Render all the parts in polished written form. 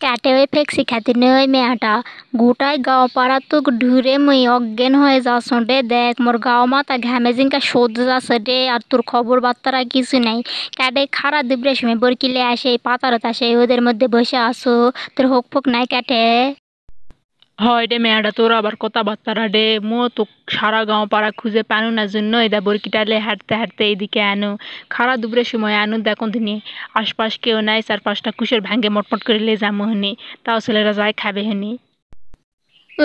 ক্যাটে ওই ফেক্সি খাতি ওই মেয়াটা গোটায় গাঁও পাড়া তো ঢুরে মুই অজ্ঞান হয়ে যাস রে। দেখ মোর গাঁও মাথা ঘামে জিনকা সহ্য যাচ্ছে রে, আর তোর খবর বার্তারা কিছু নাই। ক্যাটে খারা দুপুরের সময় বরকিলে আসে পাতারত আসে ওদের মধ্যে বসে আসো, তোর হোক ফোক নাই ক্যাটে। হয় রে মেয়াডা, তোর আবার কথাবার্তারা রে মো তো সারা গাঁও পাড়া খুঁজে পানু না জন্য এটা বরকিটালে হাঁটতে হাঁটতে এইদিকে আনু। খারা দুপুরের সময় আনু দেখুন দিনে আশপাশ কেউ নাই, চার পাঁচটা কুশের ভাঙ্গে মটমট করে লে যামো হনি, তাও ছেলেরা যায় খাবে হনি।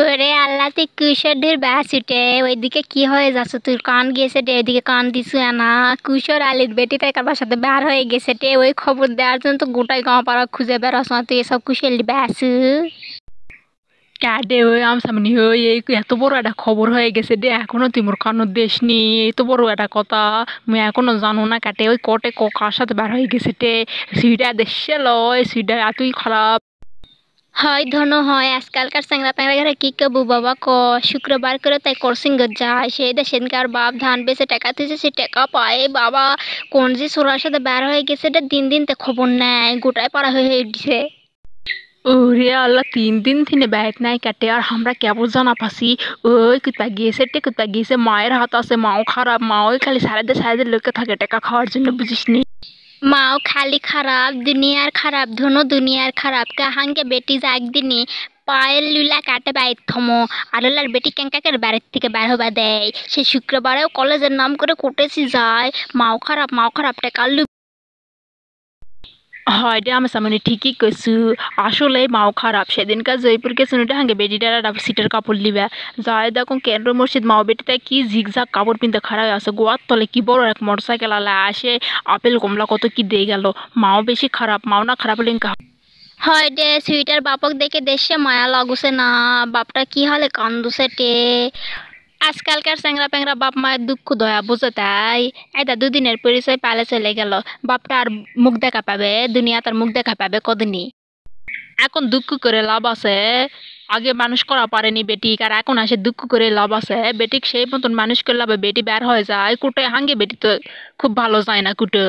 ওরে আল্লাহ তুই কিশোর ঢের ব্যাস উঠে ওইদিকে কি হয়ে যাচ্ছে, তুই কান গেছে রে ওইদিকে কান দিছু না। কিশোর আলীর বেটি তাই কারবার সাথে বের হয়ে গেছে রে, ওই খবর দেওয়ার জন্য তো গোটাই গাঁও পাড়া খুঁজে বেড়াস না তুই এসব কুশল ব্যাস। ক্যাডে ওই আম সামনি হই এই এত বড় একটা খবর হয়ে গেছে রে, এখনো তুই মোর কানো দেশ নি, এত বড় একটা কথা মুই এখনো জানো না। কাটে ওই কটে কার সাথে বার হয়ে গেছে রে, সিটা দেশে লয় সিটা এতই খারাপ। হয় ধন হয় আজকালকার চ্যাংরা প্যাংরা ঘরে কি কবু বাবা ক, শুক্রবার করে তাই করসিংহ যায় সেই সেদিনকার বাপ ধান বেচে টাকা দিয়েছে, সে টাকা পায় বাবা কোন যে সোরার সাথে বের হয়ে গেছে এটা দিন দিন তে খবর নেয় গোটায় পাড়া হয়ে উঠছে। ওরে আল্লাহ, 3 দিন থিনে ব্যাগ নাই কাটে আর আমরা কেবল জানা পাসি। ওই কুত্তা গিয়েছে কুত্তা গিয়েছে, মায়ের হাত আছে, মাও খারাপ, মা ওই খালি সারাদের লোকে থাকে টাকা খাওয়ার জন্য, বুঝিস নি। মাও খালি খারাপ দুনিয়ার খারাপ ধনো দুনিয়ার খারাপ কাহাঙ্গে বেটি যাক দিনি পায়ের লুলা কাটে বাইর থমো আরলার বেটি ক্যাঙ্কাকের বাড়ির থেকে বের হবা দেয়, সে শুক্রবারেও কলেজের নাম করে কোটেছি যায়। মাও খারাপ টাকা হয় রে আমার সামনে ঠিকই কইছু, আসলে মাও খারাপ। সেদিনকার জয়পুর কে শুনুটা হাঙ্গে বেটিটারা সিটের কাপড় লিবা যায় দেখো কেন্দ্র মসজিদ মাও বেটিটা কি ঝিকঝাক কাপড় পিনতে খারাপ আছে, গোয়ার তলে কি বড় এক মোটরসাইকেল আলা আসে আপেল কমলা কত কি দিয়ে গেল। মাও বেশি খারাপ, মাও না খারাপ হলে ইনকা। হয় দে সুইটার বাপক দেখে দেশে মায়া লাগুছে না, বাপটা কি হালে কান্দুছে টে। আজকালকার চ্যাংরা প্যাংরা বাপ মায়ের দুঃখ দয়া বুঝে তাই এটা দুদিনের পরিচয় পালে চলে গেল, বাপটা আর মুখ দেখা পাবে দুনিয়া তার মুখ দেখা পাবে কদিনই। এখন দুঃখ করে লাভ আছে? আগে মানুষ করা পারেনি বেটি, আর এখন আসে দুঃখ করে লাভ আছে? বেটিক সেই মতন মানুষ করলে আবার বেটি বের হয়ে যায় কুটে হাঙ্গে, বেটি তো খুব ভালো যায় না কুটো।